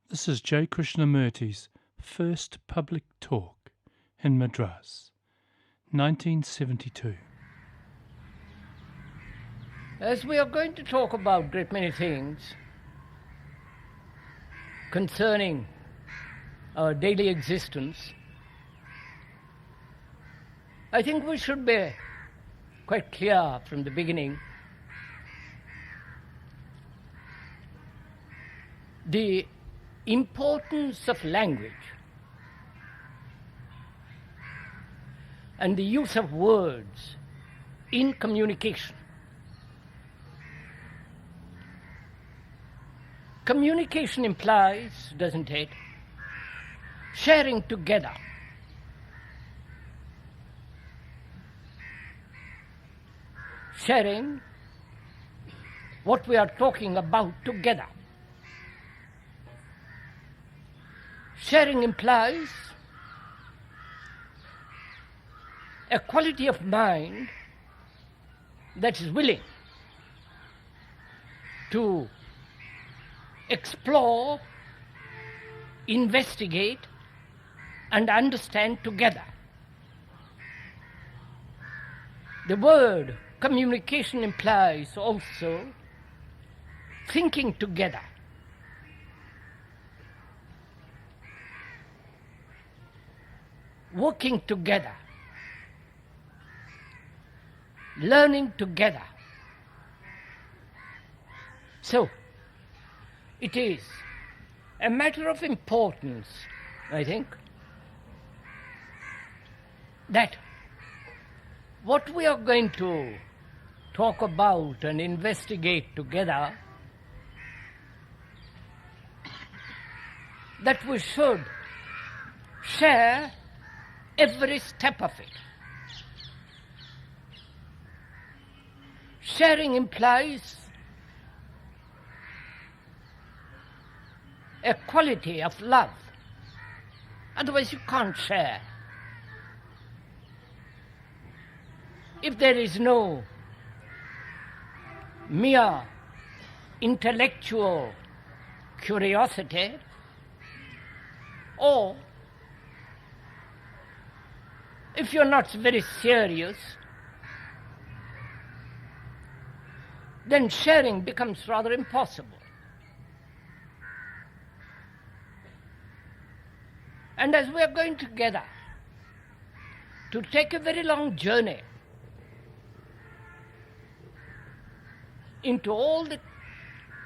This is J. Krishnamurti's first public talk in Madras, 1972. As we are going to talk about a great many things concerning our daily existence, I think we should be quite clear from the beginning the importance of language and the use of words in communication. Communication implies, doesn't it, sharing together. Sharing what we are talking about together. Sharing implies a quality of mind that is willing to explore, investigate, and understand together. The word communication implies also thinking together. Working together, learning together. So, it is a matter of importance, I think, that what we are going to talk about and investigate together, that we should share every step of it. Sharing implies a quality of love. Otherwise you can't share. If there is no mere intellectual curiosity, or if you're not very serious, then sharing becomes rather impossible. And as we are going together to take a very long journey into all the,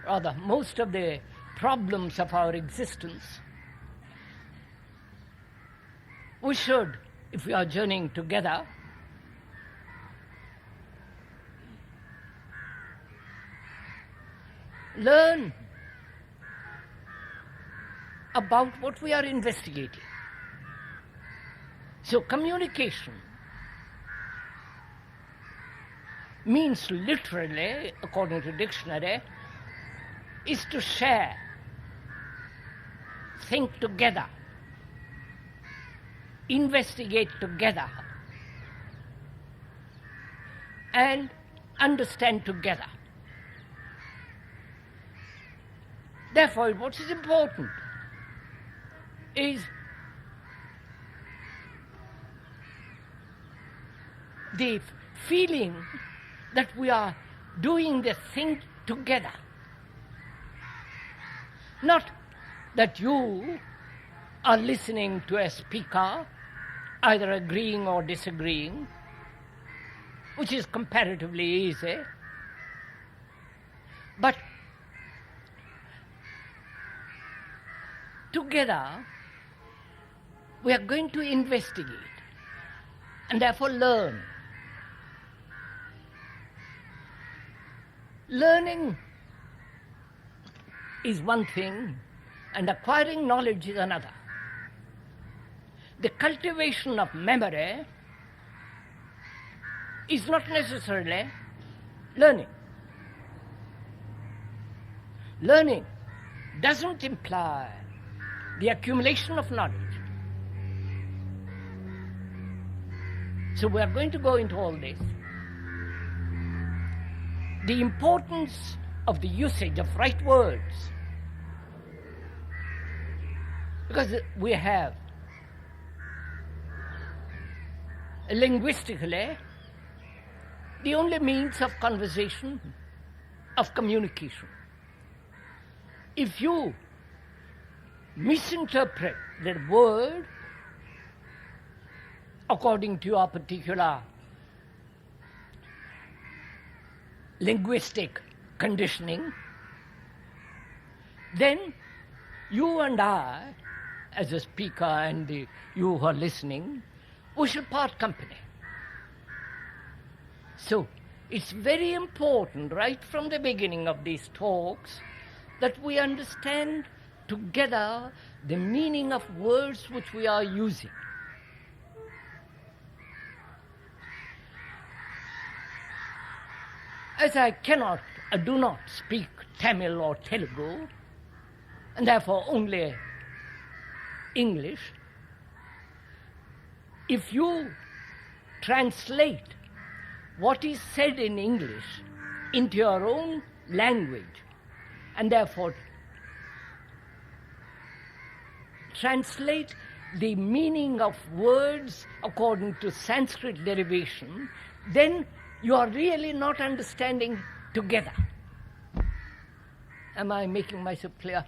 rather most of the problems of our existence, we should, if we are journeying together, learn about what we are investigating. So communication means literally, according to dictionary, is to share, think together, investigate together, and understand together. Therefore, what is important is the feeling that we are doing the thing together. Not that you are listening to a speaker, either agreeing or disagreeing, which is comparatively easy, but together we are going to investigate and therefore learn. Learning is one thing and acquiring knowledge is another. The cultivation of memory is not necessarily learning. Learning doesn't imply the accumulation of knowledge. So we are going to go into all this. The importance of the usage of right words Because we have linguistically the only means of conversation, of communication. If you misinterpret the word according to your particular linguistic conditioning, then you and I, as a speaker, and you who are listening, we shall part company. So it's very important right from the beginning of these talks that we understand together the meaning of words which we are using. As I do not speak Tamil or Telugu, and therefore only English, if you translate what is said in English into your own language, and therefore translate the meaning of words according to Sanskrit derivation, then you are really not understanding together. Am I making myself clear?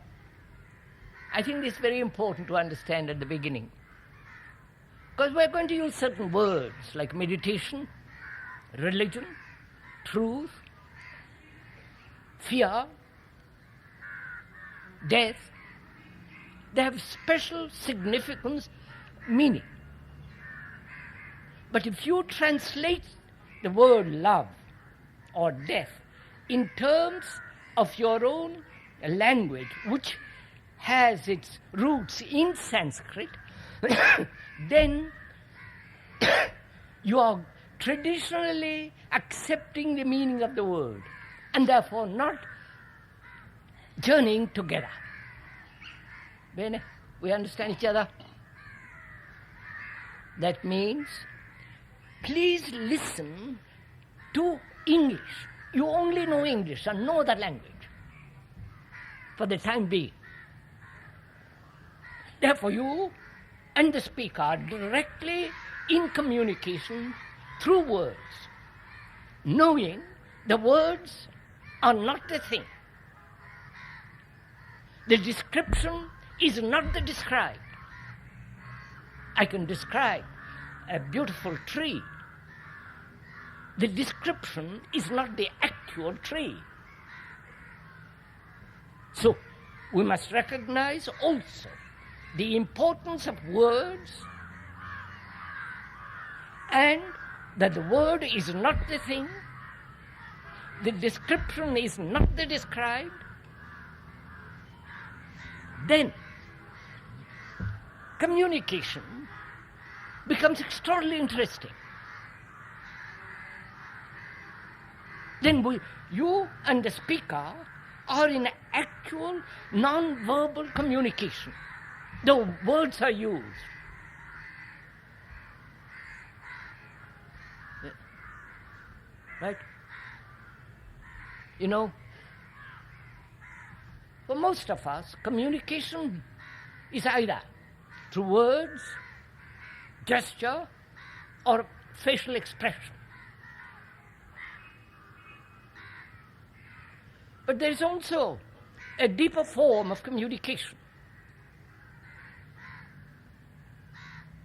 I think this is very important to understand at the beginning. Because we're going to use certain words like meditation, religion, truth, fear, death. They have special significance, meaning. But if you translate the word love or death in terms of your own language, which has its roots in Sanskrit, then you are traditionally accepting the meaning of the word and therefore not journeying together. Bene? We understand each other? That means, please listen to English. You only know English and no other language for the time being. Therefore, you and the speaker are directly in communication through words, knowing the words are not the thing. The description is not the described. I can describe a beautiful tree. The description is not the actual tree. So, we must recognize also the importance of words and that the word is not the thing, the description is not the described. Then communication becomes extraordinarily interesting. Then you and the speaker are in actual non-verbal communication. The words are used. Right? You know, for most of us, communication is either through words, gesture, or facial expression. But there is also a deeper form of communication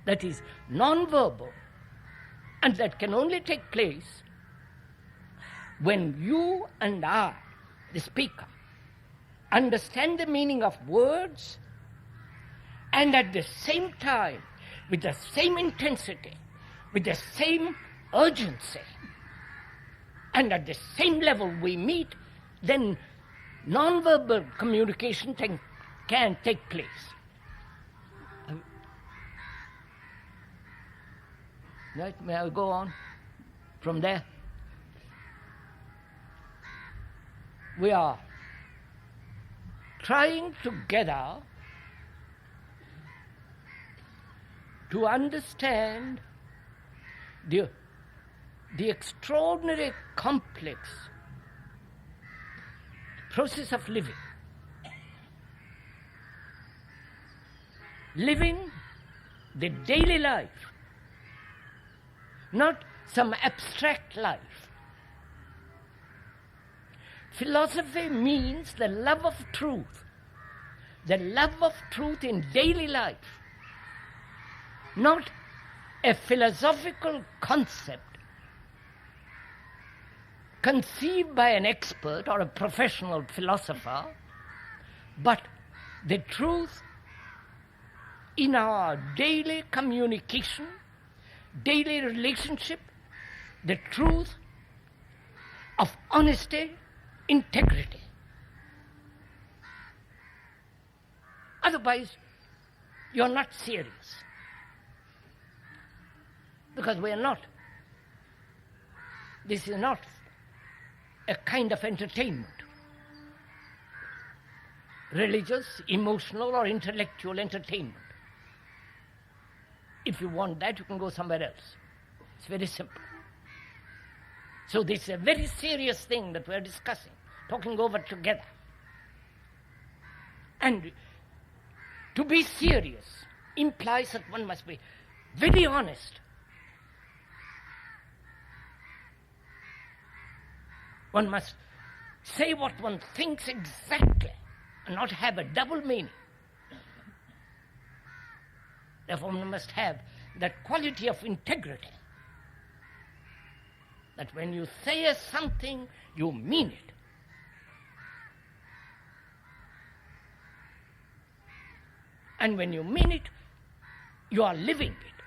that is non-verbal, and that can only take place when you and I, the speaker, understand the meaning of words and at the same time, with the same intensity, with the same urgency, and at the same level we meet, then non-verbal communication can take place. Right? May I go on from there? We are trying together to understand the extraordinary complex process of living. living the daily life, not some abstract life. Philosophy means the love of truth in daily life, not a philosophical concept conceived by an expert or a professional philosopher, but the truth in our daily communication, daily relationship, the truth of honesty, integrity. Otherwise, you're not serious. Because we are not. This is not a kind of entertainment. Religious, emotional, or intellectual entertainment. If you want that, you can go somewhere else. It's very simple. So this is a very serious thing that we're discussing, talking over together. And to be serious implies that one must be very honest. One must say what one thinks exactly and not have a double meaning. Therefore, one must have that quality of integrity, that when you say something, you mean it. And when you mean it, you are living it.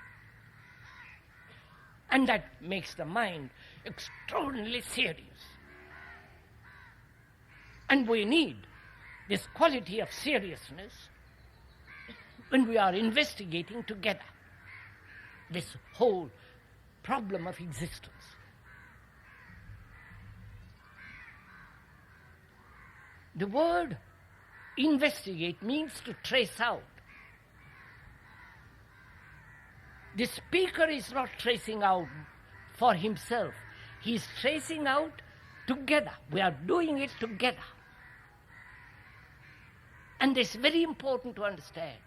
And that makes the mind extraordinarily serious. And we need this quality of seriousness when we are investigating together this whole problem of existence. The word investigate means to trace out. The speaker is not tracing out for himself. He is tracing out together. We are doing it together. And this is very important to understand.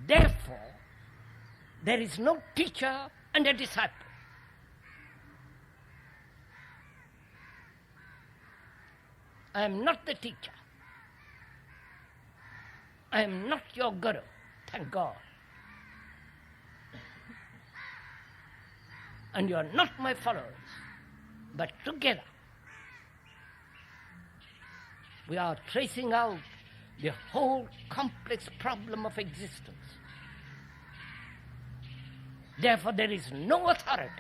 Therefore, there is no teacher and a disciple. I am not the teacher. I am not your guru, thank God. And you are not my followers, but together we are tracing out the whole complex problem of existence. Therefore, there is no authority.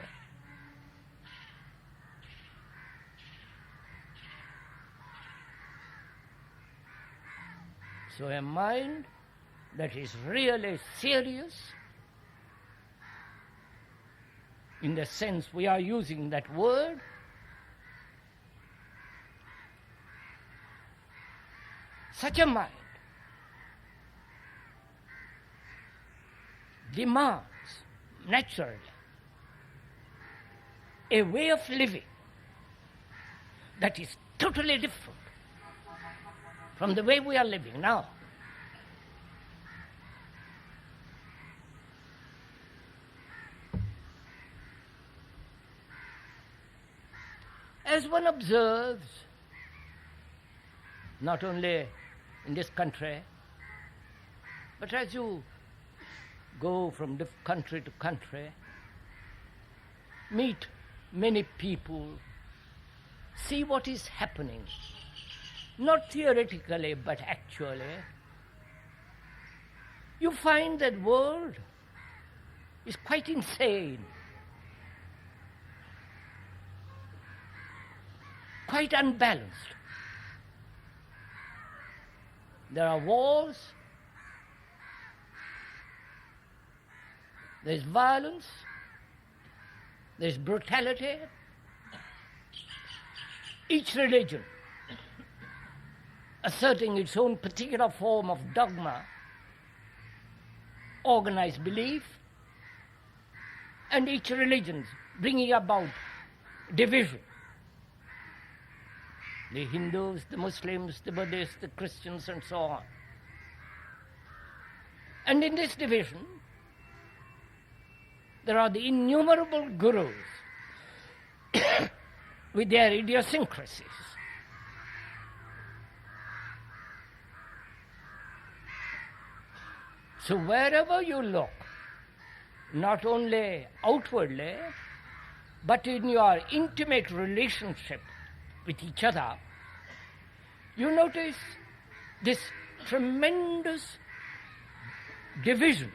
So a mind that is really serious, in the sense we are using that word, such a mind demands naturally a way of living that is totally different from the way we are living now. As one observes, not only in this country, but as you go from country to country, meet many people, see what is happening, not theoretically but actually, you find that world is quite insane, quite unbalanced. There are wars, there's violence, there's brutality. Each religion asserting its own particular form of dogma, organized belief, and each religion bringing about division. The Hindus, the Muslims, the Buddhists, the Christians, and so on. And in this division, there are the innumerable gurus with their idiosyncrasies. So wherever you look, not only outwardly, but in your intimate relationship with each other, you notice this tremendous division,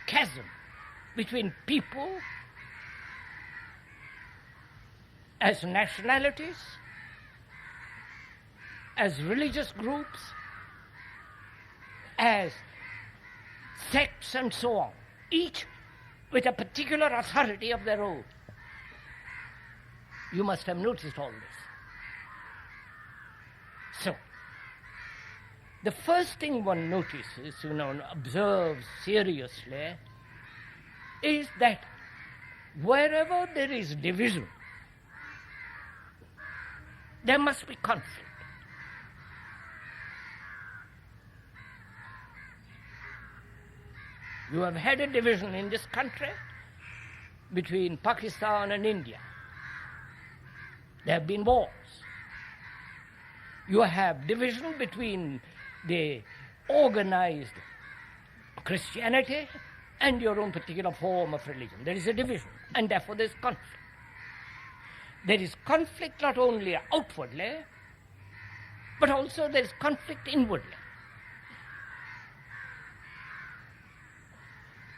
chasm between people as nationalities, as religious groups, as sects and so on, each with a particular authority of their own. You must have noticed all this. So, the first thing one notices, observes seriously, is that wherever there is division, there must be conflict. You have had a division in this country between Pakistan and India. There have been wars. You have division between the organized Christianity and your own particular form of religion. There is a division, and therefore there is conflict. There is conflict not only outwardly, but also there is conflict inwardly.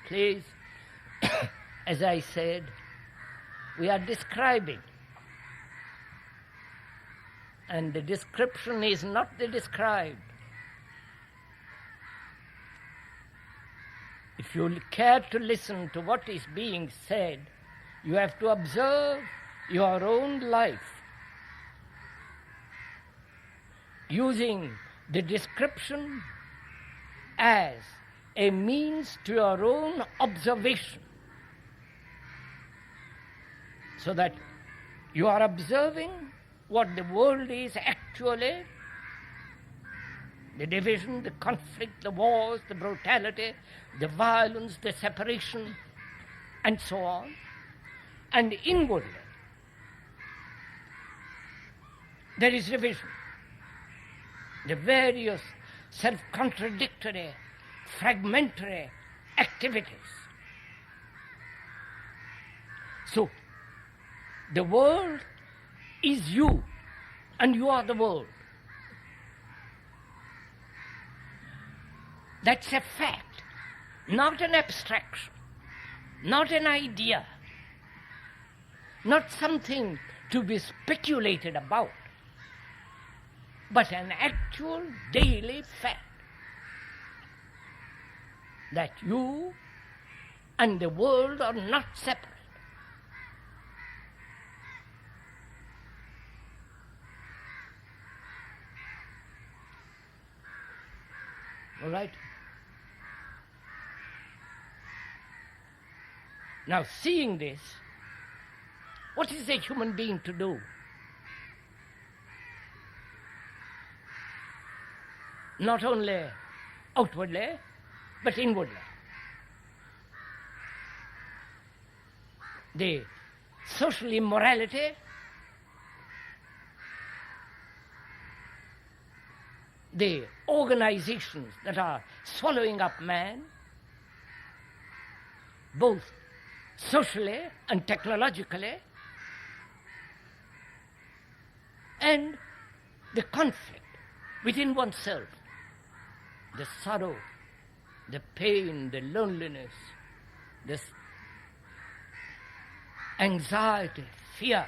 Please, as I said, we are describing, and the description is not the described. If you care to listen to what is being said, you have to observe your own life using the description as a means to your own observation, so that you are observing what the world is actually, the division, the conflict, the wars, the brutality, the violence, the separation, and so on. And inwardly, there is division. The various self-contradictory, fragmentary activities. So, the world is you, and you are the world. That's a fact, not an abstraction, not an idea, not something to be speculated about, but an actual daily fact that you and the world are not separate. All right? Now, seeing this, what is a human being to do? Not only outwardly, but inwardly. The social immorality, the organizations that are swallowing up man, both socially and technologically, and the conflict within oneself, the sorrow, the pain, the loneliness, the anxiety, fear.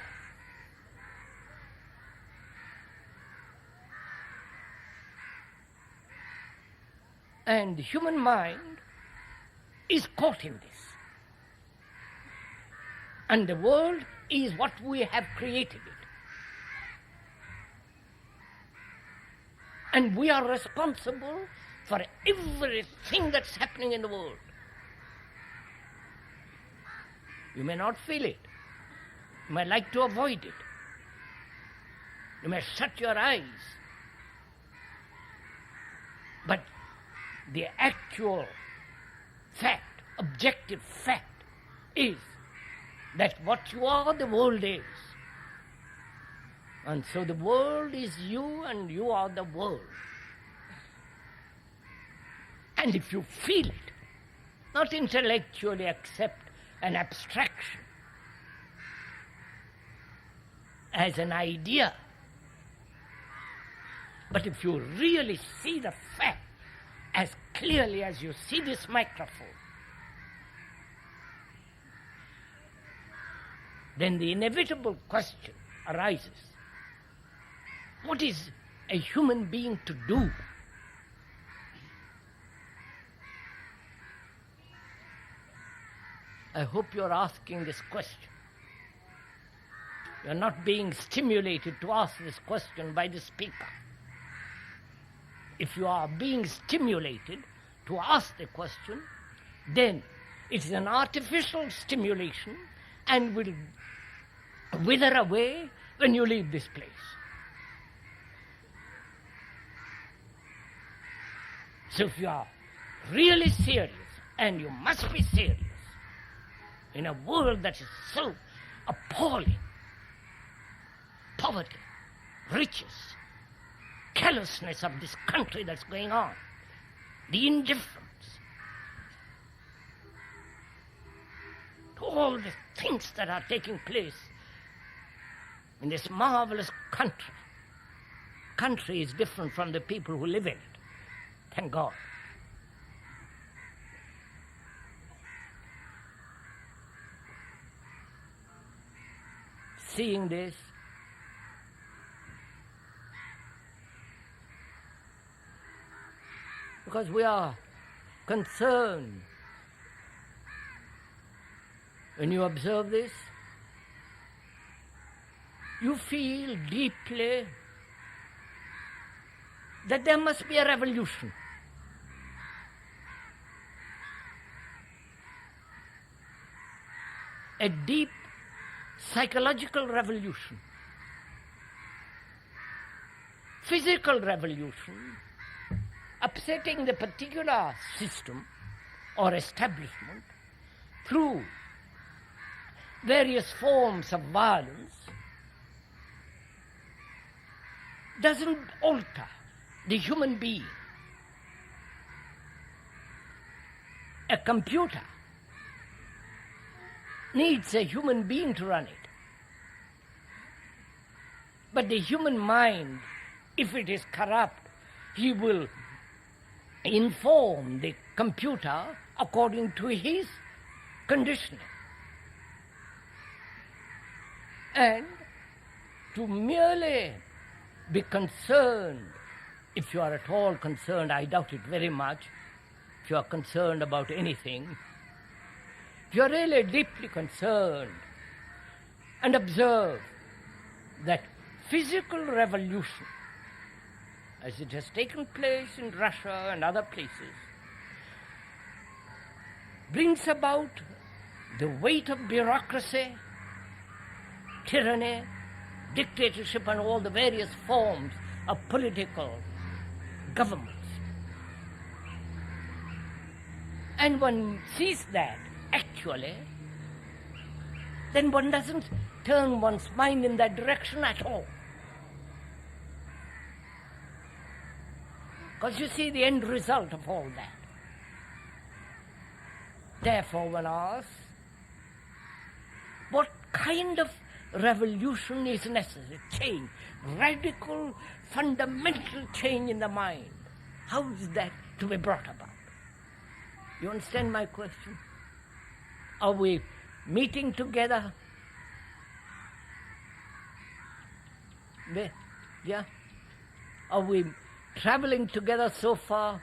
And the human mind is caught in this. And the world is what we have created it. And we are responsible for everything that's happening in the world. You may not feel it. You may like to avoid it. You may shut your eyes. But the actual fact, objective fact, is that what you are, the world is. And so the world is you and you are the world. And if you feel it, not intellectually accept an abstraction as an idea, but if you really see the fact as clearly as you see this microphone, then the inevitable question arises: what is a human being to do? I hope you're asking this question. You're not being stimulated to ask this question by the speaker. If you are being stimulated to ask the question, then it is an artificial stimulation and will wither away when you leave this place. So if you are really serious, and you must be serious, in a world that is so appalling, poverty, riches, carelessness of this country that's going on, the indifference to all the things that are taking place in this marvelous country. Country is different from the people who live in it. Thank God. Seeing this, because we are concerned, when you observe this, you feel deeply that there must be a revolution. A deep psychological revolution, physical revolution, upsetting the particular system or establishment through various forms of violence, doesn't alter the human being. A computer needs a human being to run it. But the human mind, if it is corrupt, he will inform the computer according to his conditioning. And to merely be concerned, if you are at all concerned, I doubt it very much, if you are concerned about anything, if you are really deeply concerned and observe that physical revolution, as it has taken place in Russia and other places, brings about the weight of bureaucracy, tyranny, dictatorship, and all the various forms of political governments. And one sees that actually, then one doesn't turn one's mind in that direction at all. Because you see the end result of all that. Therefore, one asks, what kind of revolution is necessary? Change, radical, fundamental change in the mind. How is that to be brought about? You understand my question? Are we meeting together? Yeah? Are we traveling together so far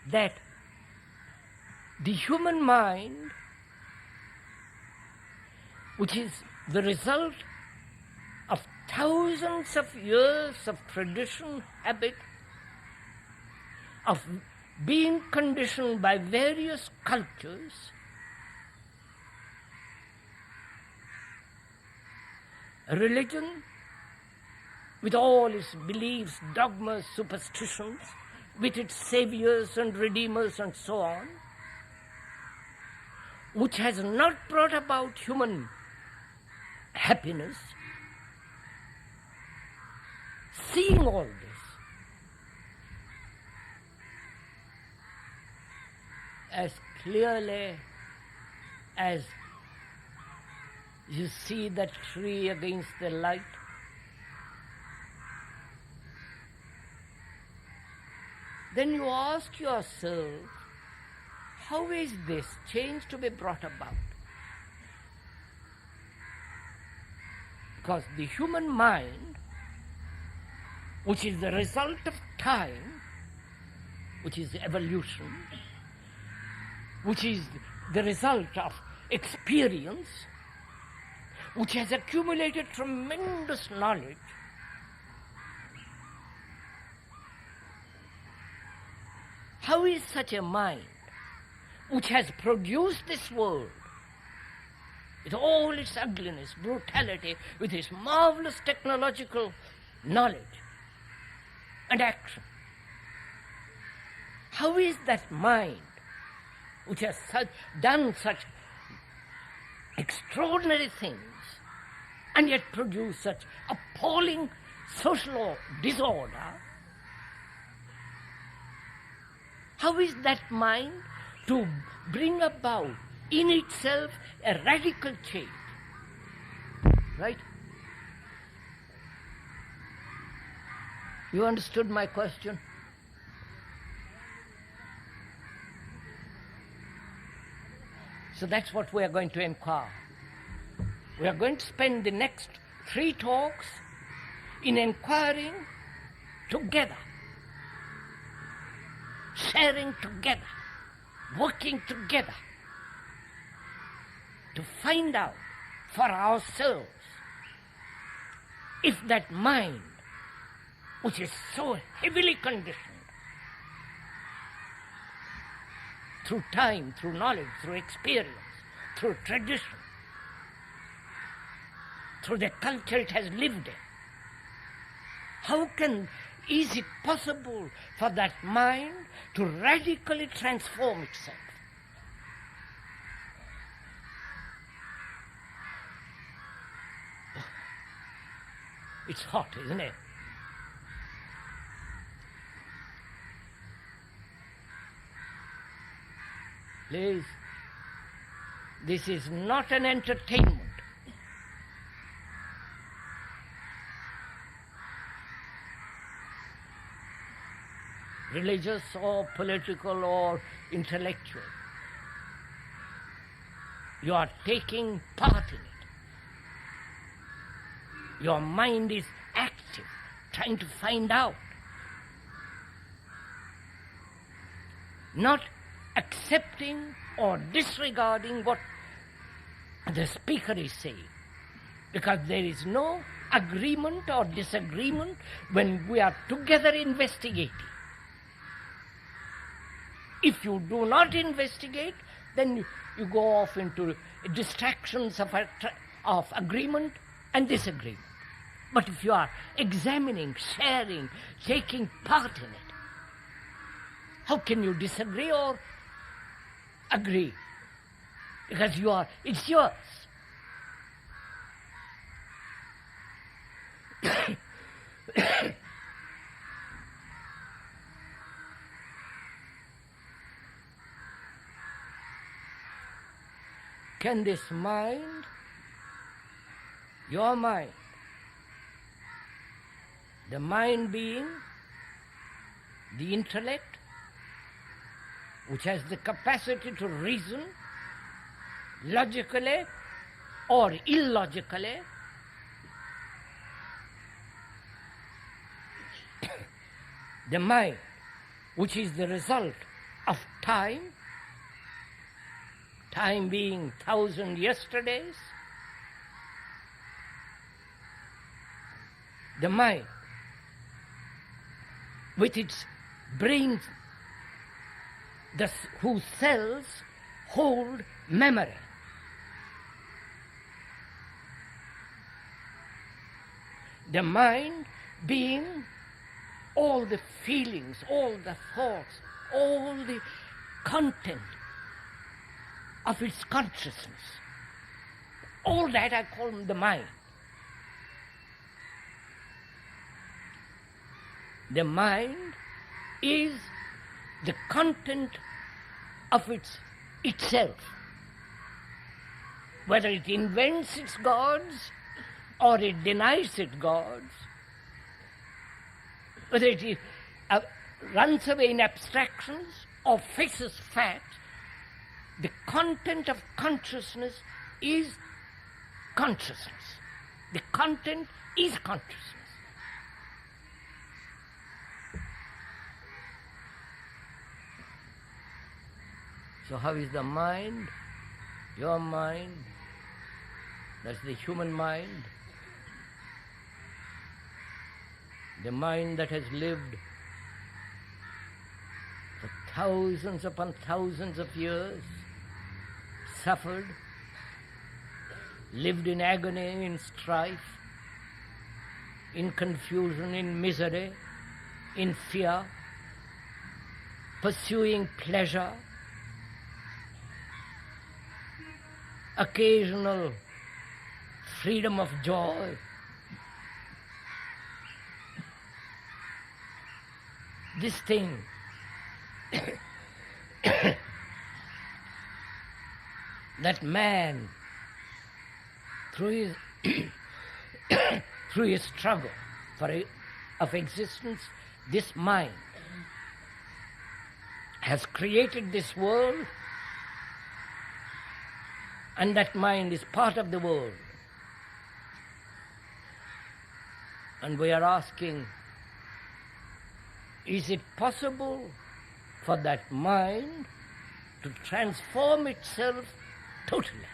that the human mind, which is the result of thousands of years of tradition, habit, of being conditioned by various cultures, religion, with all its beliefs, dogmas, superstitions, with its saviors and redeemers and so on, which has not brought about human happiness, seeing all this, as clearly as you see that tree against the light, then you ask yourself, how is this change to be brought about? Because the human mind, which is the result of time, which is evolution, which is the result of experience, which has accumulated tremendous knowledge, how is such a mind, which has produced this world with all its ugliness, brutality, with its marvelous technological knowledge and action, how is that mind, which has done such extraordinary things and yet produced such appalling social disorder, how is that mind to bring about in itself a radical change? Right? You understood my question? So that's what we are going to inquire. We are going to spend the next 3 talks in inquiring together, sharing together, working together to find out for ourselves if that mind, which is so heavily conditioned through time, through knowledge, through experience, through tradition, through the culture it has lived in, is it possible for that mind to radically transform itself? It's hot, isn't it? Please, this is not an entertainment. Religious or political or intellectual. You are taking part in it. Your mind is active, trying to find out. Not accepting or disregarding what the speaker is saying. Because there is no agreement or disagreement when we are together investigating. If you do not investigate, then you go off into distractions of agreement and disagreement. But if you are examining, sharing, taking part in it, how can you disagree or agree? Because it's yours. Can this mind, your mind, the mind being the intellect, which has the capacity to reason logically or illogically, the mind, which is the result of time, time being 1,000 yesterdays, the mind, with its brain, whose cells hold memory. The mind being all the feelings, all the thoughts, all the content of its consciousness. All that I call the mind. The mind is the content of itself. Whether it invents its gods or it denies its gods, whether it runs away in abstractions or faces facts, the content of consciousness is consciousness. The content is consciousness. So how is the mind? Your mind, that's the human mind, the mind that has lived for thousands upon thousands of years, suffered, lived in agony, in strife, in confusion, in misery, in fear, pursuing pleasure, occasional freedom of joy. This thing that man, through his struggle of existence, this mind has created this world, and that mind is part of the world. And we are asking, is it possible for that mind to transform itself totally?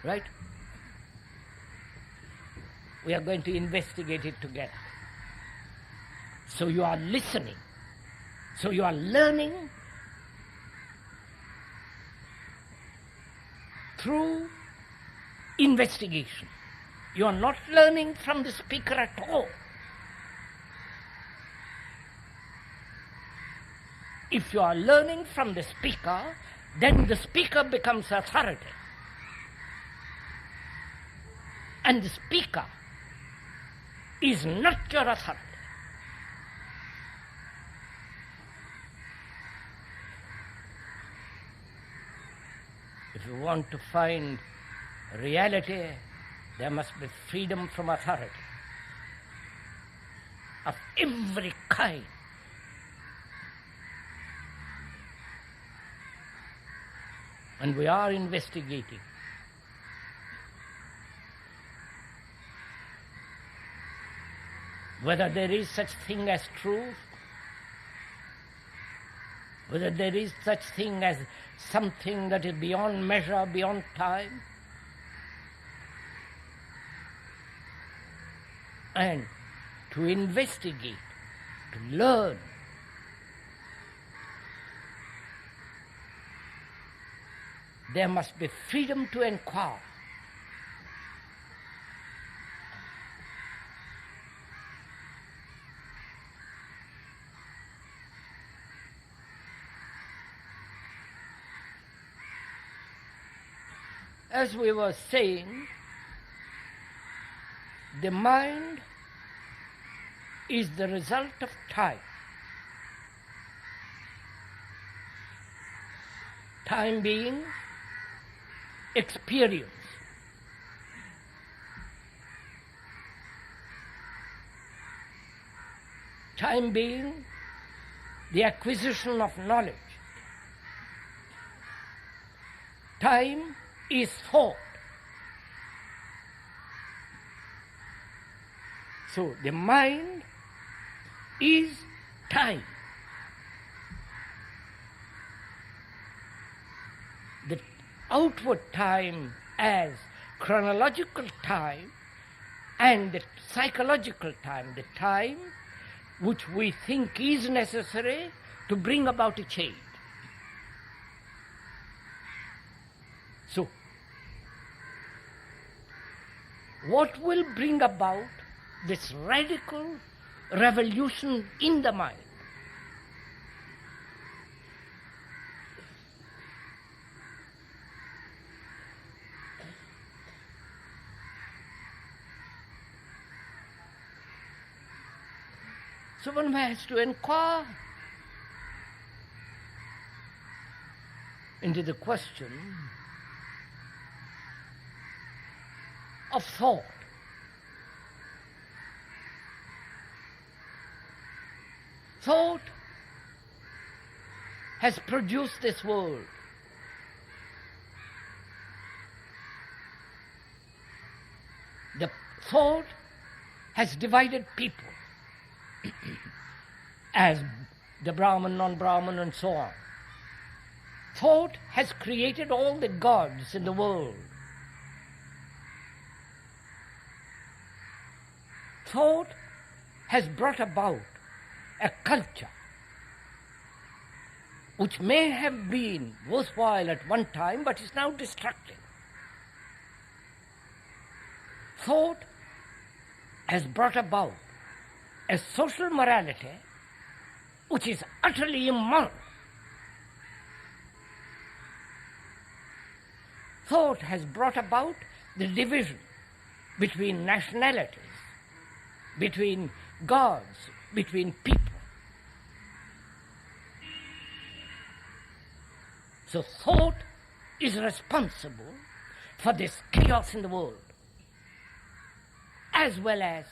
Right? We are going to investigate it together. So you are listening. So you are learning through investigation. You are not learning from the speaker at all. If you are learning from the speaker, then the speaker becomes authority. And the speaker is not your authority. If you want to find reality, there must be freedom from authority of every kind. And we are investigating. Whether there is such thing as truth, whether there is such thing as something that is beyond measure, beyond time, and to investigate, to learn, there must be freedom to inquire. As we were saying, the mind is the result of time. Time being experience. Time being the acquisition of knowledge. Time is thought. So the mind is time. The outward time as chronological time and the psychological time, the time which we think is necessary to bring about a change. So, what will bring about this radical revolution in the mind? So one has to inquire into the question of thought. Thought has produced this world. The thought has divided people as the Brahman, non-Brahman and so on. Thought has created all the gods in the world. Thought has brought about a culture which may have been worthwhile at one time but is now destructive. Thought has brought about a social morality which is utterly immoral. Thought has brought about the division between nationalities, between gods, between people. So thought is responsible for this chaos in the world, as well as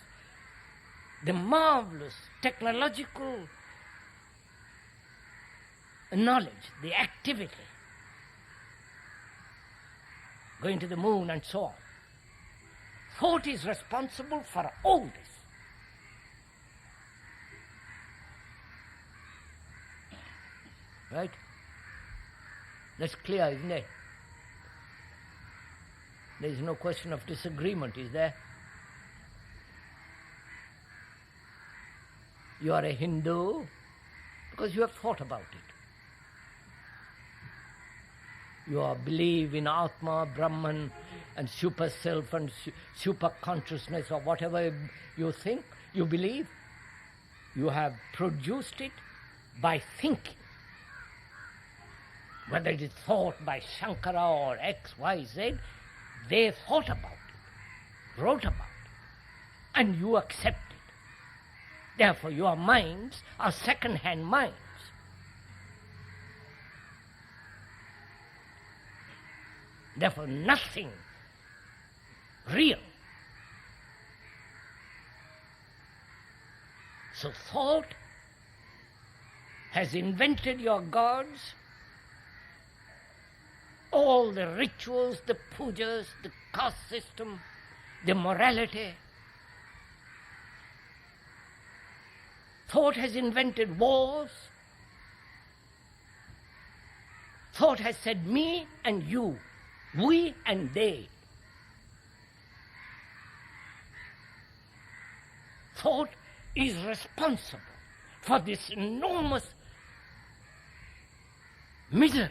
the marvelous technological knowledge, the activity, going to the moon and so on. Thought is responsible for all this. Right? That's clear, isn't it? There is no question of disagreement, is there? You are a Hindu because you have thought about it. You believe in Atma, Brahman, and super self and super consciousness, or whatever you think, you believe. You have produced it by thinking. Whether it is thought by Shankara or X, Y, Z, they thought about it, wrote about it, and you accept it. Therefore, your minds are second-hand minds. Therefore, nothing real. So thought has invented your gods, all the rituals, the pujas, the caste system, the morality. Thought has invented wars. Thought has said me and you, we and they. Thought is responsible for this enormous misery,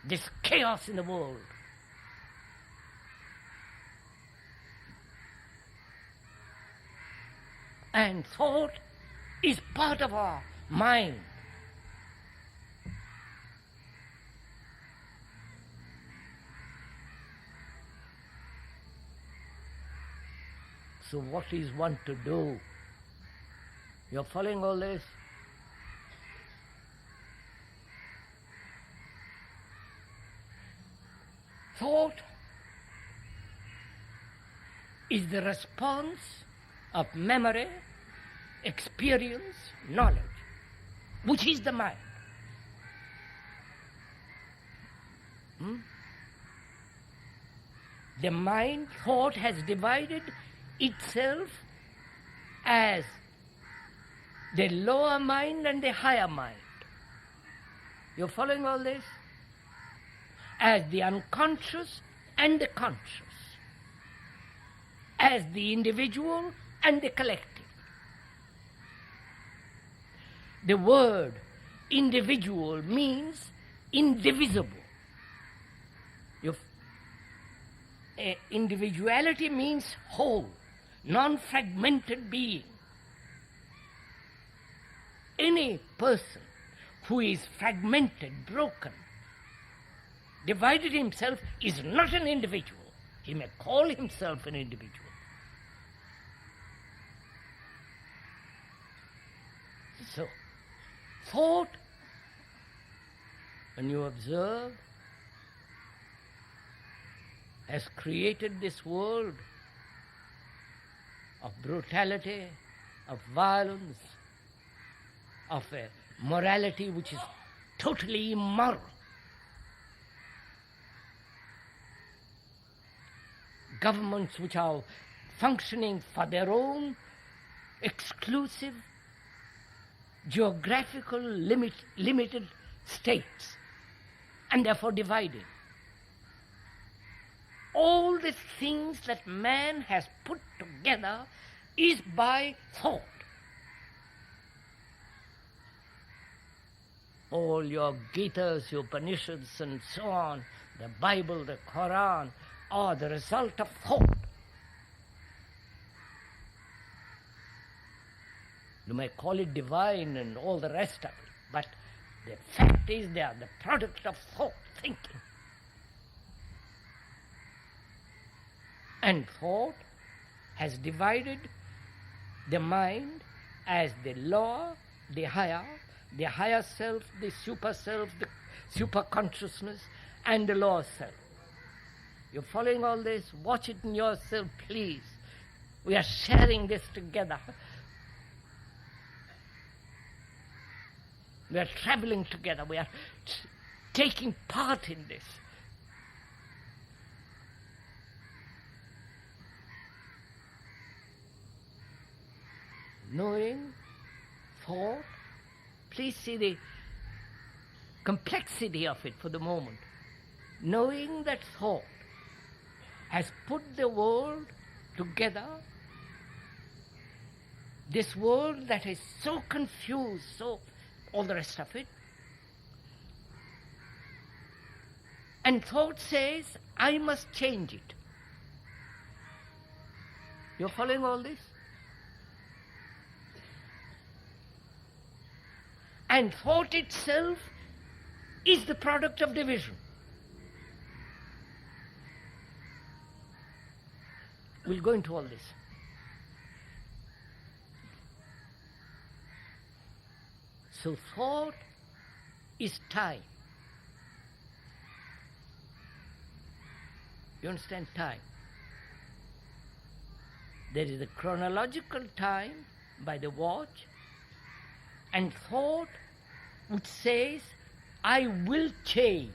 this chaos in the world. And thought is part of our mind. So what is one to do? You're following all this? Thought is the response of memory, experience, knowledge, which is the mind. The mind, thought, has divided itself as the lower mind and the higher mind. You're following all this? As the unconscious and the conscious, as the individual and the collective. The word individual means indivisible. individuality means whole, non-fragmented being. Any person who is fragmented, broken, divided himself is not an individual. He may call himself an individual. So, thought, when you observe, has created this world of brutality, of violence, of a morality which is totally immoral. Governments which are functioning for their own exclusive, geographical, limited states, and therefore divided. All the things that man has put together is by thought. All your Gitas, your Upanishads and so on, the Bible, the Quran, are the result of thought. You may call it divine and all the rest of it, but the fact is they are the product of thought, thinking. And thought has divided the mind as the lower, the higher self, the super consciousness, and the lower self. You're following all this? Watch it in yourself, please. We are sharing this together. We are traveling together. We are taking part in this. Knowing, thought, please see the complexity of it for the moment. Knowing that thought has put the world together, this world that is so confused, so all the rest of it, and thought says, I must change it. You're following all this? And thought itself is the product of division. We'll go into all this. So thought is time. You understand time? There is a chronological time by the watch, and thought which says, I will change.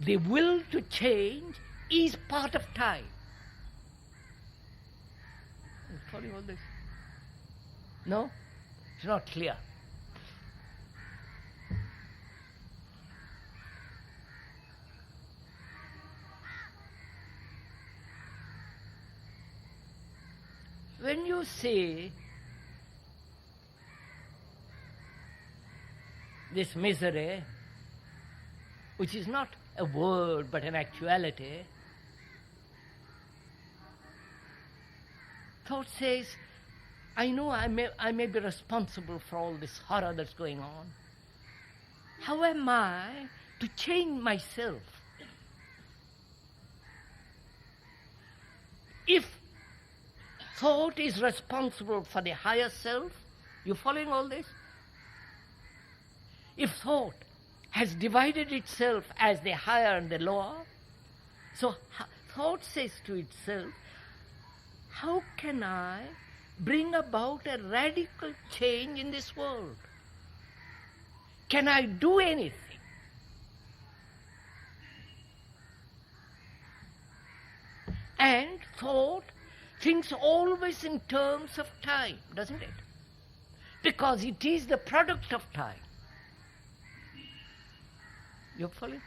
The will to change is part of time. Are you following all this? No? It's not clear. When you say this misery, which is not a word but an actuality, thought says, I know I may be responsible for all this horror that's going on. How am I to change myself? If thought is responsible for the higher self, you following all this? If thought has divided itself as the higher and the lower, so thought says to itself, how can I bring about a radical change in this world? Can I do anything? And thought thinks always in terms of time, doesn't it? Because it is the product of time. You following?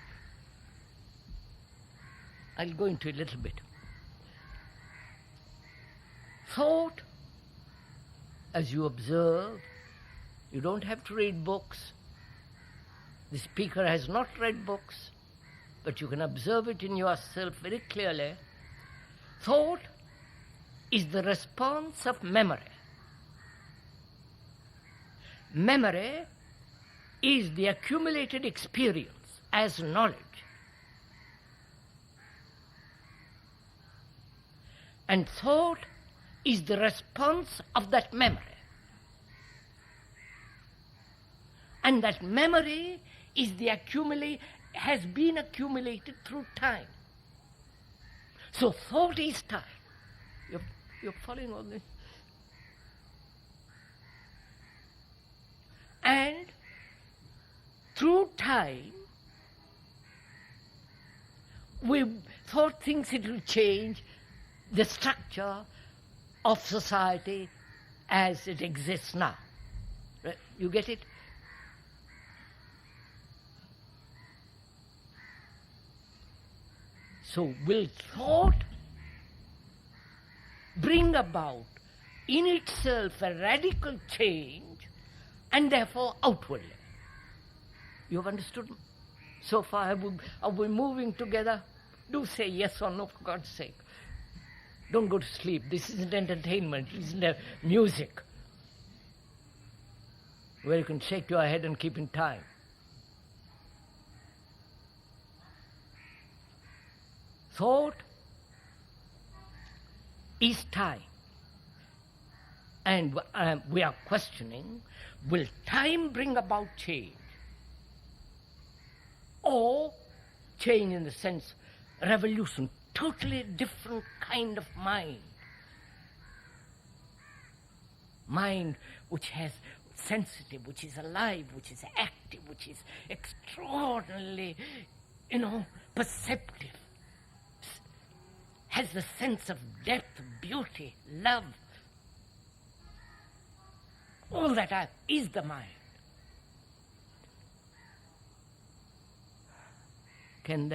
I'll go into a little bit. Thought, as you observe, you don't have to read books. The speaker has not read books, but you can observe it in yourself very clearly. Thought is the response of memory. Memory is the accumulated experience as knowledge. And thought is the response of that memory. And that memory is has been accumulated through time. So thought is time. You're following all this? And through time, we thought things it will change the structure of society as it exists now. Right? You get it? So will thought bring about in itself a radical change and therefore outwardly? You have understood? So far are we moving together? Do say yes or no, for God's sake. Don't go to sleep. This isn't entertainment. It isn't music where you can shake your head and keep in time. Thought is time. And we are questioning, will time bring about change? Or change in the sense, revolution, totally different kind of mind. Mind which has sensitive, which is alive, which is active, which is extraordinarily, perceptive. Has the sense of depth, beauty, love. All that is the mind. Can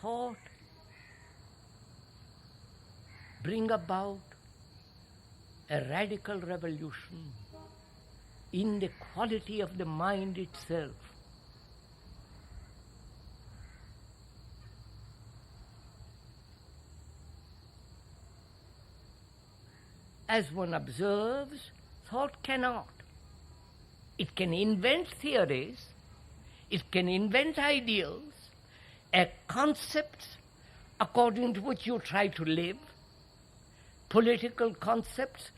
thought bring about a radical revolution in the quality of the mind itself? As one observes, thought cannot. It can invent theories, it can invent ideals, concepts according to which you try to live, political concepts,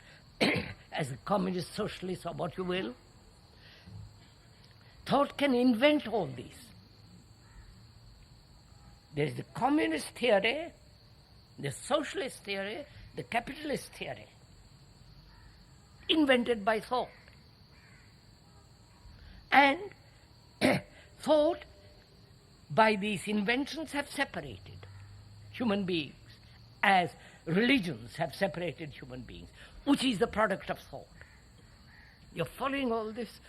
as a communist, socialist, or what you will. Thought can invent all these. There is the communist theory, the socialist theory, the capitalist theory, invented by thought. And thought, by these inventions, have separated human beings, as religions have separated human beings, which is the product of thought. You're following all this?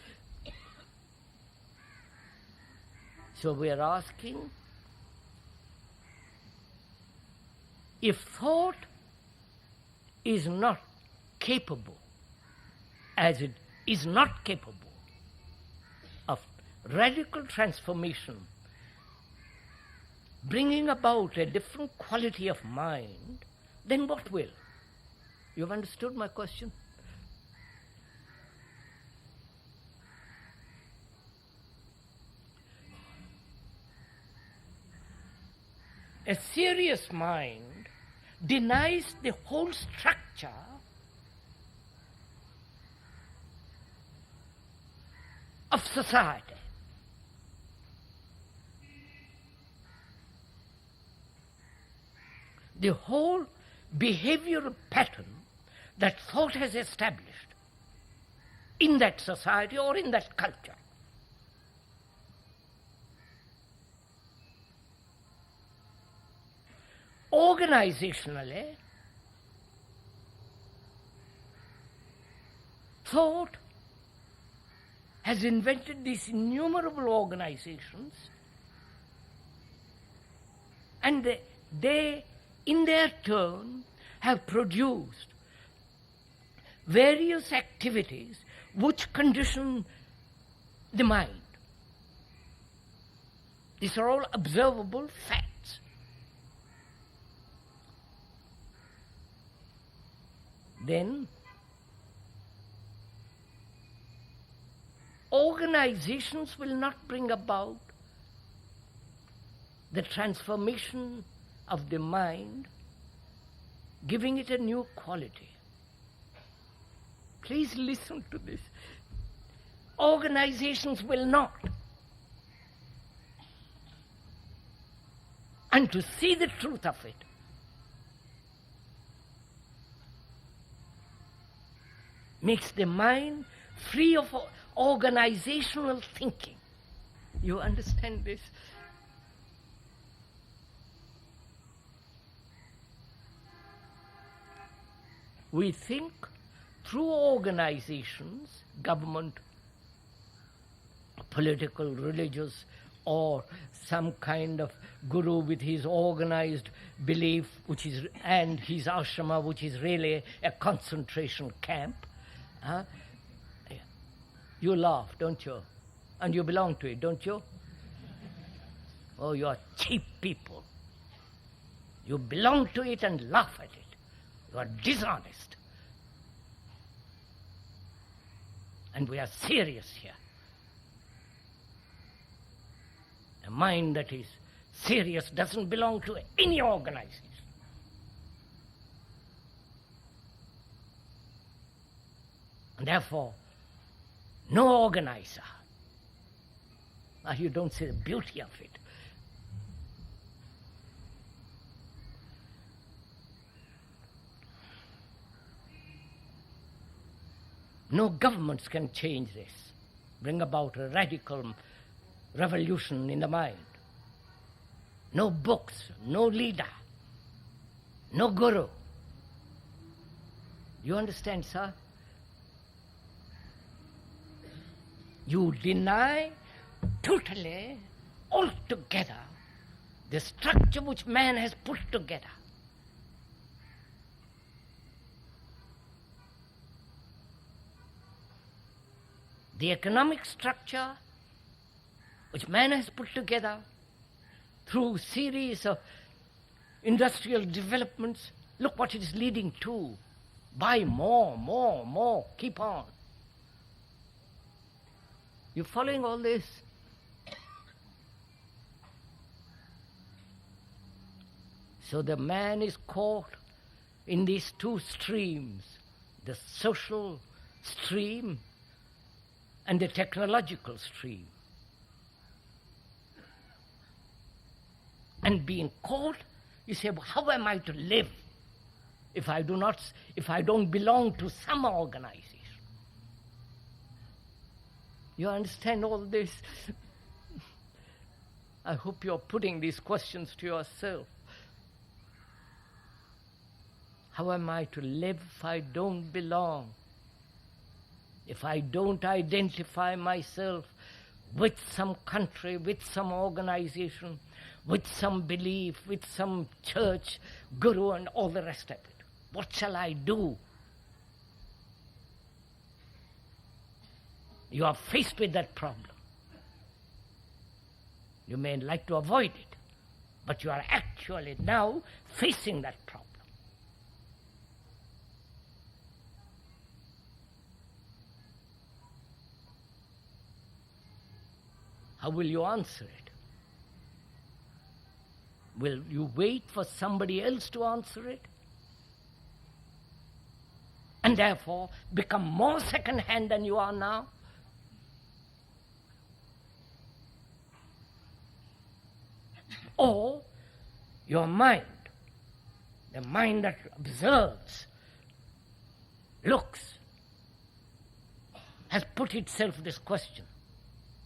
So we are asking, if thought is not capable, as it is not capable of radical transformation, bringing about a different quality of mind, then what will? You've understood my question? A serious mind denies the whole structure of society. The whole behavioral pattern that thought has established in that society or in that culture. Organizationally, thought has invented these innumerable organizations, and they in their turn have produced various activities which condition the mind. These are all observable facts. Then, organizations will not bring about the transformation of the mind, giving it a new quality. Please listen to this. Organizations will not. And to see the truth of it, makes the mind free of organizational thinking. You understand this? We think through organizations, government, political, religious, or some kind of guru with his organized belief, and his ashrama, which is really a concentration camp. You laugh, don't you? And you belong to it, don't you? Oh, you are cheap people. You belong to it and laugh at it. You are dishonest. And we are serious here. A mind that is serious doesn't belong to any organization. And therefore, no organizer. You don't see the beauty of it. No governments can change this, bring about a radical revolution in the mind. No books, no leader, no guru. You understand, sir? You deny totally, altogether, the structure which man has put together. The economic structure which man has put together through series of industrial developments, look what it is leading to. Buy more, keep on. You following all this? So the man is caught in these two streams, the social stream and the technological stream. And being caught, you say, well, how am I to live if I don't belong to some organization? You understand all this? I hope you're putting these questions to yourself. How am I to live if I don't belong? If I don't identify myself with some country, with some organization, with some belief, with some church, guru, and all the rest of it? What shall I do? You are faced with that problem. You may like to avoid it, but you are actually now facing that problem. How will you answer it? Will you wait for somebody else to answer it? And therefore become more second-hand than you are now? Or your mind, the mind that observes, looks, has put itself this question: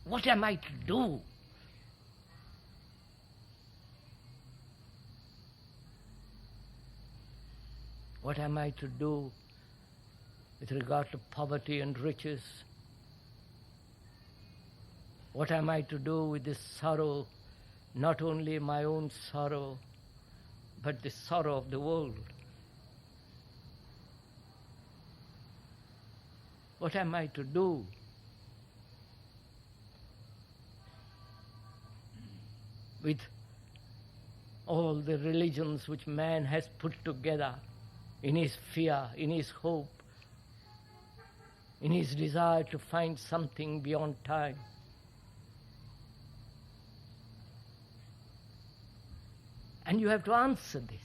what am I to do? What am I to do with regard to poverty and riches? What am I to do with this sorrow, not only my own sorrow, but the sorrow of the world? What am I to do? with all the religions which man has put together in his fear, in his hope, in his desire to find something beyond time. And you have to answer this.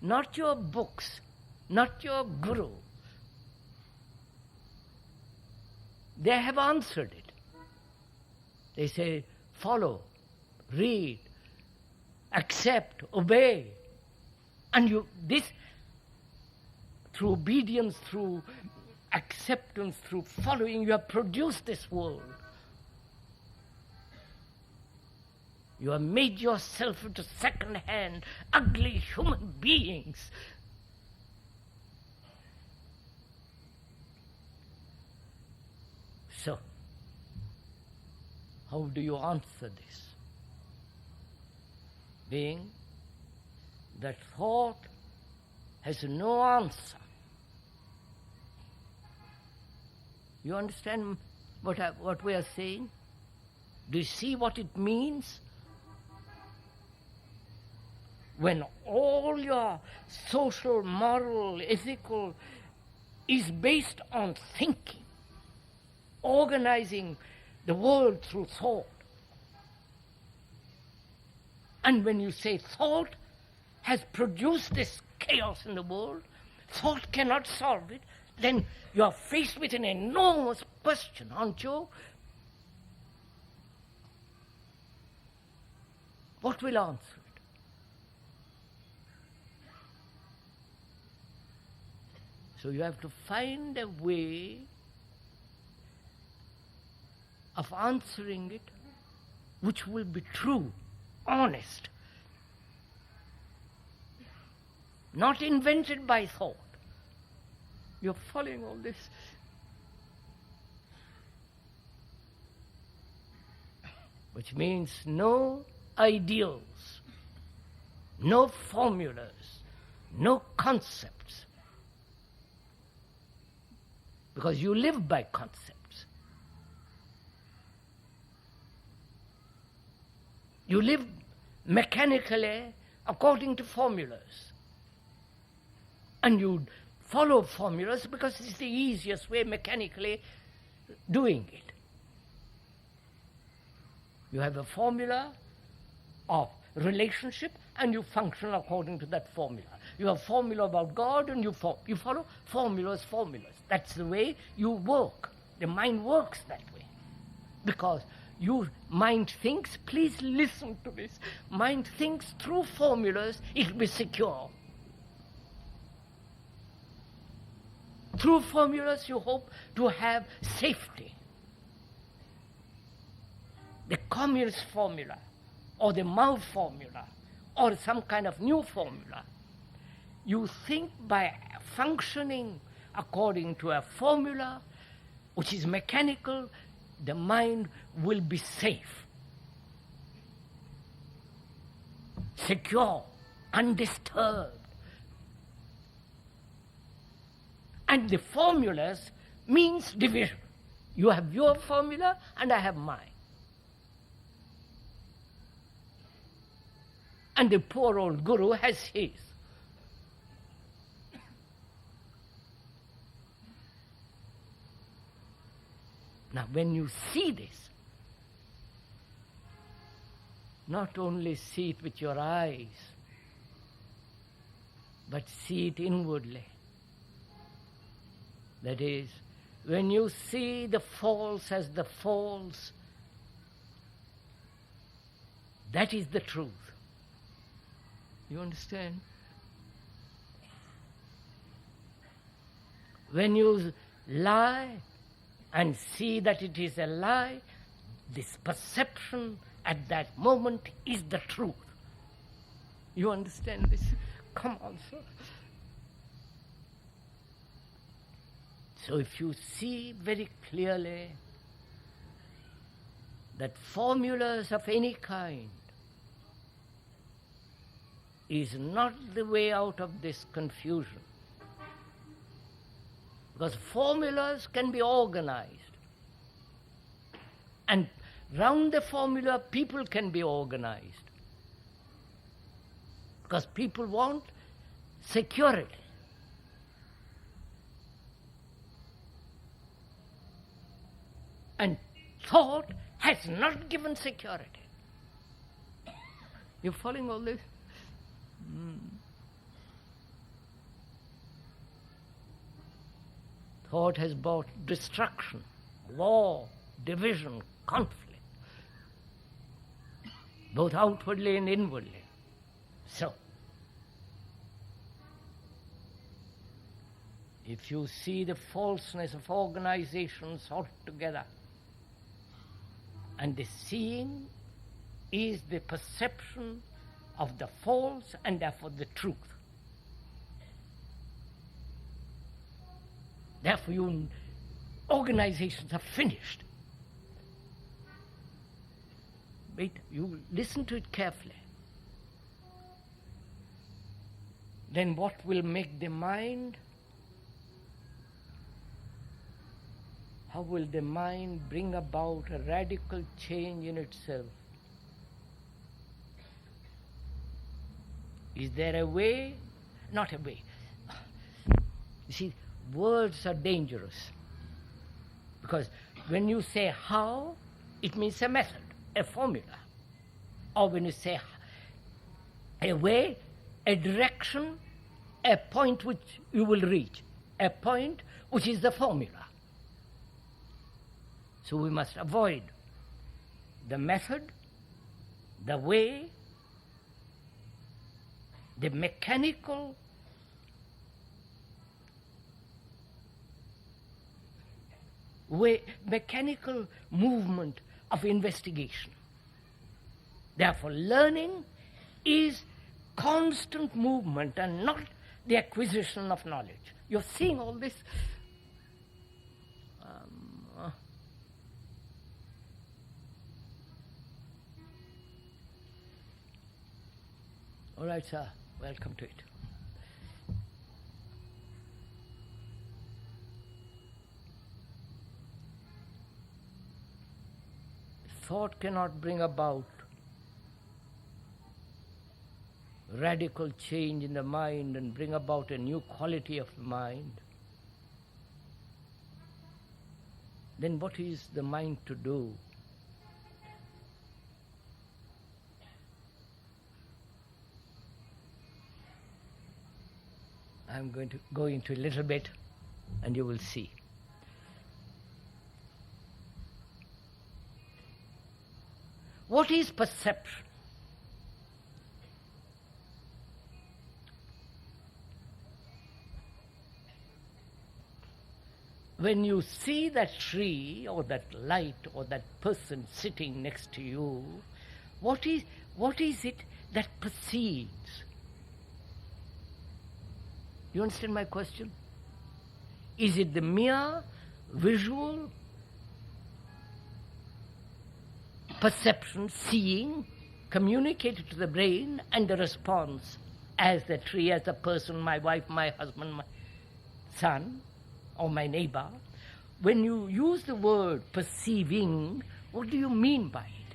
Not your books, not your guru. They have answered it. They say, follow, read, accept, obey. And this, through obedience, through acceptance, through following, you have produced this world. You have made yourself into second-hand, ugly human beings. So, how do you answer this? Being that thought has no answer. You understand what we are saying? Do you see what it means? When all your social, moral, ethical is based on thinking, organizing the world through thought. And when you say thought has produced this chaos in the world, thought cannot solve it, then you are faced with an enormous question, aren't you? What will answer it? So you have to find a way of answering it which will be true, honest, not invented by thought. You're following all this. Which means no ideals, no formulas, no concepts. Because you live by concepts. You live mechanically according to formulas. And you follow formulas because it's the easiest way mechanically doing it. You have a formula of relationship and you function according to that formula. You have a formula about God and you follow formulas. That's the way you work. The mind works that way. Because your mind thinks, please listen to this, mind thinks through formulas, it will be secure. Through formulas you hope to have safety. The communist formula, or the Mao formula, or some kind of new formula. You think by functioning according to a formula which is mechanical, the mind will be safe, secure, undisturbed. And the formulas means division. You have your formula and I have mine. And the poor old guru has his. Now when you see this, not only see it with your eyes, but see it inwardly. That is, when you see the false as the false, that is the truth. You understand? When you lie and see that it is a lie, this perception at that moment is the truth. You understand this? Come on, sir. So if you see very clearly that formulas of any kind is not the way out of this confusion, because formulas can be organized, and round the formula people can be organized. because people want security. And thought has not given security. You following all this? Thought has brought destruction, war, division, conflict, both outwardly and inwardly. So, if you see the falseness of organizations altogether, and the seeing is the perception of the false and therefore the truth. Therefore, organizations are finished. Wait, you listen to it carefully. Then what will make the mind? How will the mind bring about a radical change in itself? Is there a way? Not a way. You see, words are dangerous. Because when you say how, it means a method, a formula. Or when you say a way, a direction, a point which you will reach, a point which is the formula. So we must avoid the method, the way, the mechanical movement of investigation. Therefore, learning is constant movement and not the acquisition of knowledge. You're seeing all this? All right, sir. Welcome to it. Thought cannot bring about radical change in the mind and bring about a new quality of the mind. Then what is the mind to do? I'm going to go into a little bit and you will see. What is perception? When you see that tree or that light or that person sitting next to you, what is it that perceives? You understand my question? Is it the mere visual perception, seeing, communicated to the brain, and the response as the tree, as the person, my wife, my husband, my son, or my neighbor? When you use the word perceiving, what do you mean by it?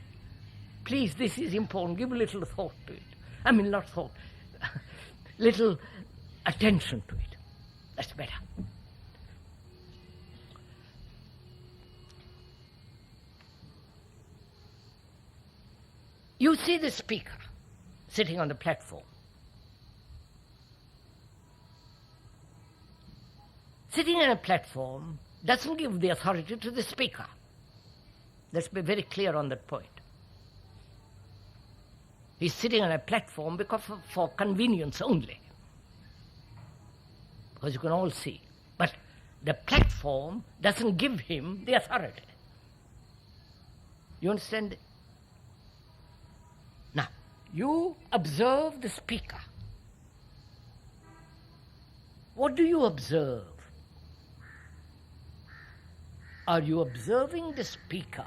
Please, this is important. Give a little thought to it. I mean, not thought. Little attention to it. That's better. You see the speaker sitting on the platform. Sitting on a platform doesn't give the authority to the speaker. Let's be very clear on that point. He's sitting on a platform because for convenience only. Because you can all see. But the platform doesn't give him the authority. You understand? Now, you observe the speaker. What do you observe? Are you observing the speaker,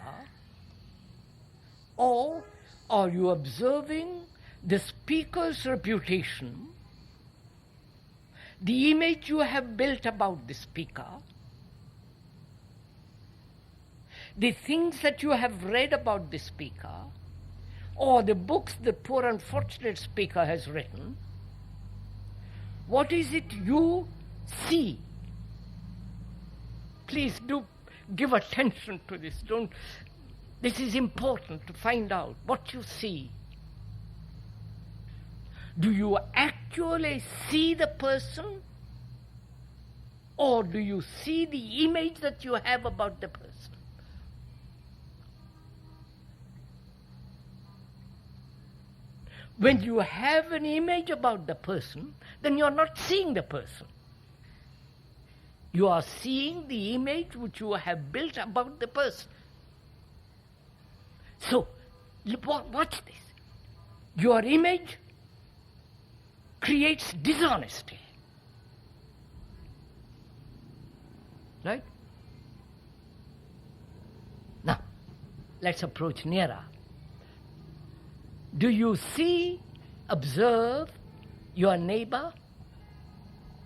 or are you observing the speaker's reputation, the image you have built about the speaker, the things that you have read about the speaker, or the books the poor unfortunate speaker has written, what is it you see? Please do give attention to this. This is important to find out what you see. Do you actually see the person, or do you see the image that you have about the person? When you have an image about the person, then you're not seeing the person. You are seeing the image which you have built about the person. So, watch this. Your image creates dishonesty. Right? Now, let's approach nearer. Do you see, observe your neighbor,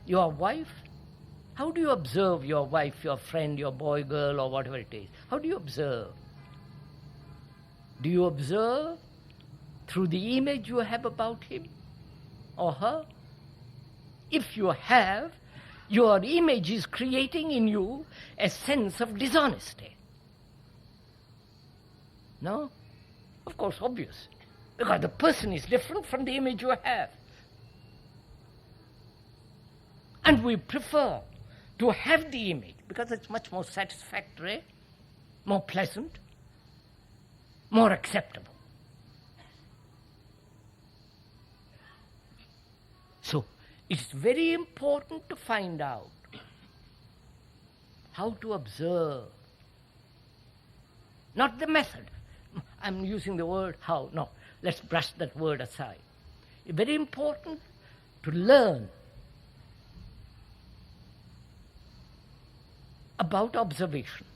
your wife? How do you observe your wife, your friend, your boy, girl, or whatever it is? How do you observe? Do you observe through the image you have about him or her? If you have, your image is creating in you a sense of dishonesty. No? Of course, obvious. Because the person is different from the image you have. And we prefer to have the image because it's much more satisfactory, more pleasant, more acceptable. So, it's very important to find out how to observe. Not the method. I'm using the word how. No. Let's brush that word aside. It's very important to learn about observation.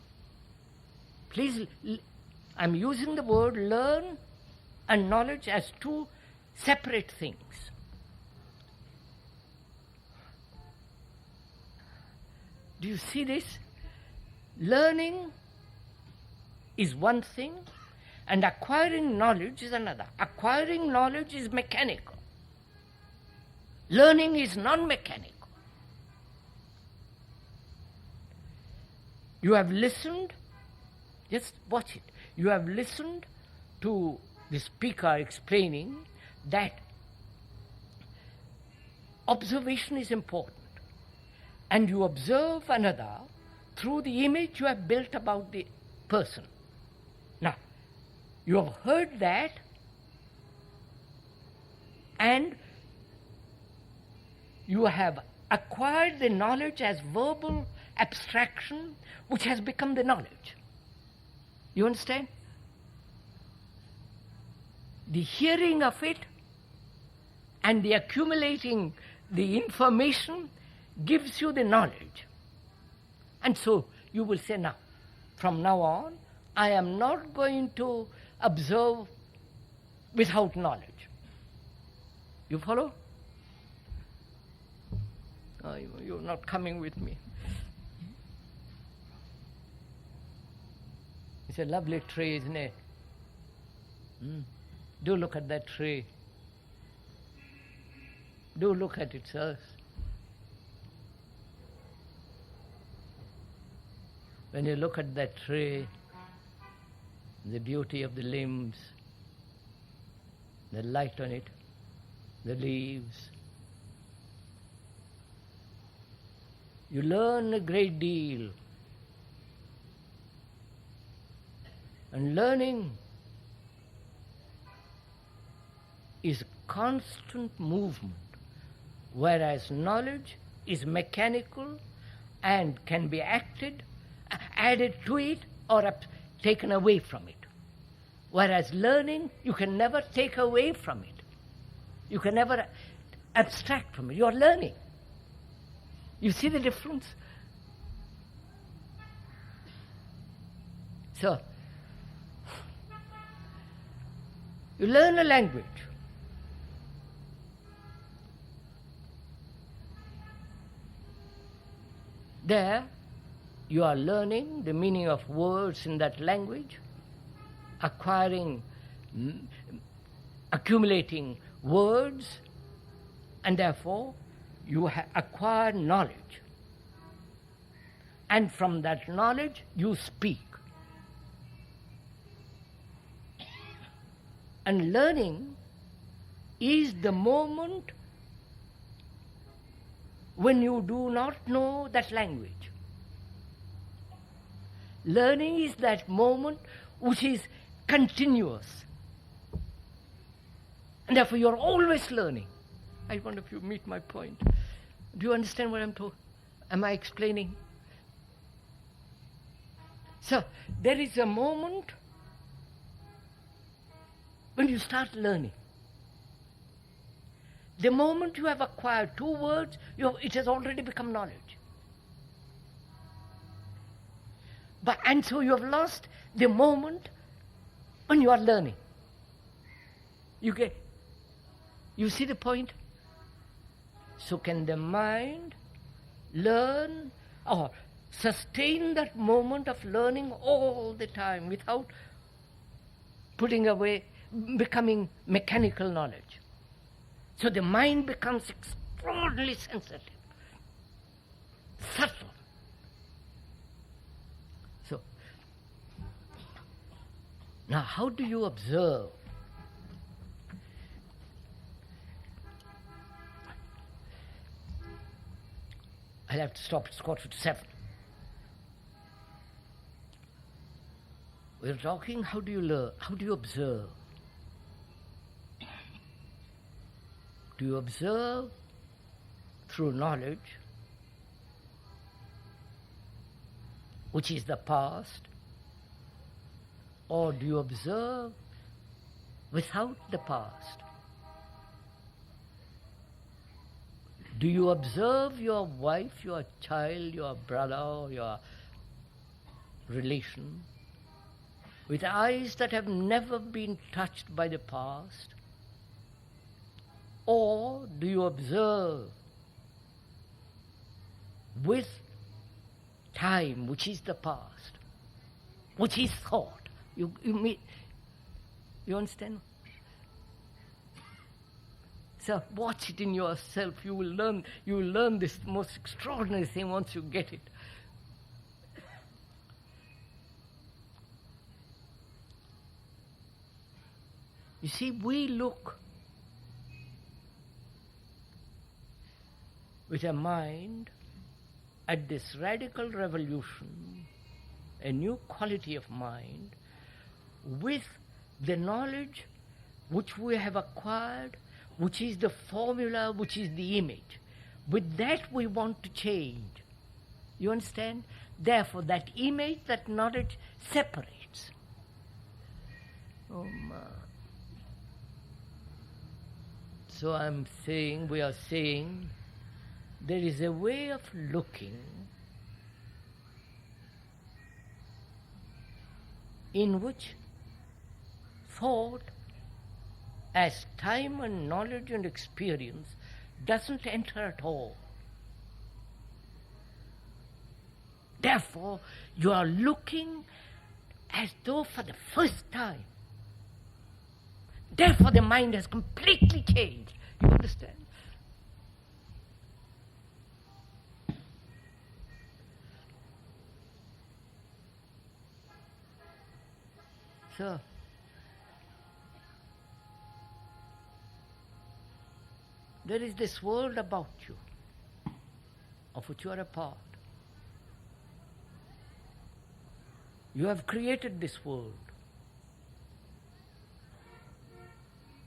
Please, I'm using the word learn and knowledge as two separate things. Do you see this? Learning is one thing, and acquiring knowledge is another. Acquiring knowledge is mechanical. Learning is non-mechanical. You have listened, just watch it. You have listened to the speaker explaining that observation is important. And you observe another through the image you have built about the person. Now, you have heard that, and you have acquired the knowledge as verbal abstraction, which has become the knowledge. You understand? The hearing of it and the accumulating the information gives you the knowledge. And so you will say, now, from now on, I am not going to observe without knowledge. You follow? Oh, you're not coming with me. It's a lovely tree, isn't it? Do look at that tree. Do look at its earth. When you look at that tree, the beauty of the limbs, the light on it, the leaves, you learn a great deal. And learning is constant movement, whereas knowledge is mechanical and can be added to it or taken away from it. Whereas learning, you can never take away from it. You can never abstract from it. You are learning. You see the difference? So, you learn a language. There, you are learning the meaning of words in that language, acquiring accumulating words, and therefore you acquire knowledge. And from that knowledge you speak. And learning is the moment when you do not know that language. Learning is that moment which is continuous. And therefore you are always learning. I wonder if you meet my point. Do you understand what I'm talking? Am I explaining? So there is a moment when you start learning. The moment you have acquired 2 words, it has already become knowledge. And so you have lost the moment when you are learning. You see the point? So can the mind learn or sustain that moment of learning all the time without putting away, becoming mechanical knowledge? So the mind becomes extraordinarily sensitive, subtle. So, now how do you observe? I'll have to stop at 7:15. We're talking, how do you learn? How do you observe? Do you observe through knowledge, which is the past, or do you observe without the past? Do you observe your wife, your child, your brother, or your relation with eyes that have never been touched by the past? Or do you observe with time, which is the past, which is thought? You understand? So watch it in yourself. You will learn this most extraordinary thing once you get it. You see, we look with a mind at this radical revolution, a new quality of mind, with the knowledge which we have acquired, which is the formula, which is the image. With that we want to change. You understand? Therefore that image, that knowledge separates. Oh my. So we are saying, there is a way of looking in which thought, as time and knowledge and experience, doesn't enter at all. Therefore, you are looking as though for the first time. Therefore, the mind has completely changed. You understand? So, there is this world about you, of which you are a part. You have created this world.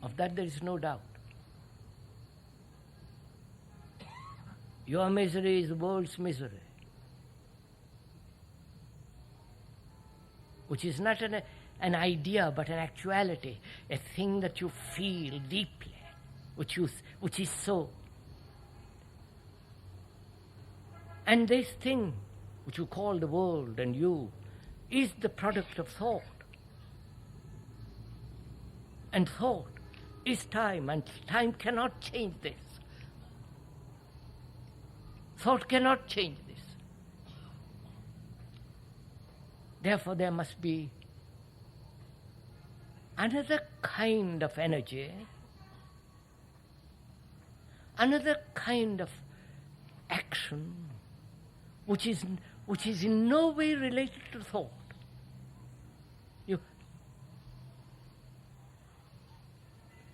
Of that there is no doubt. Your misery is the world's misery, which is not an idea but an actuality, a thing that you feel deeply, which is so. And this thing, which you call the world and you, is the product of thought. And thought is time, and time cannot change this. Thought cannot change this. Therefore there must be another kind of energy, another kind of action, which is in no way related to thought.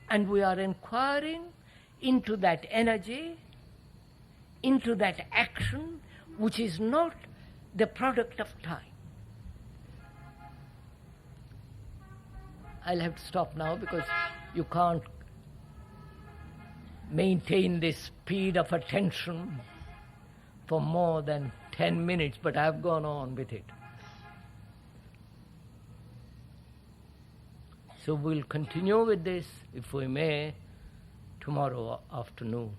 And we are inquiring into that energy, into that action, which is not the product of time. I'll have to stop now because you can't maintain this speed of attention for more than 10 minutes, but I've gone on with it. So we'll continue with this, if we may, tomorrow afternoon.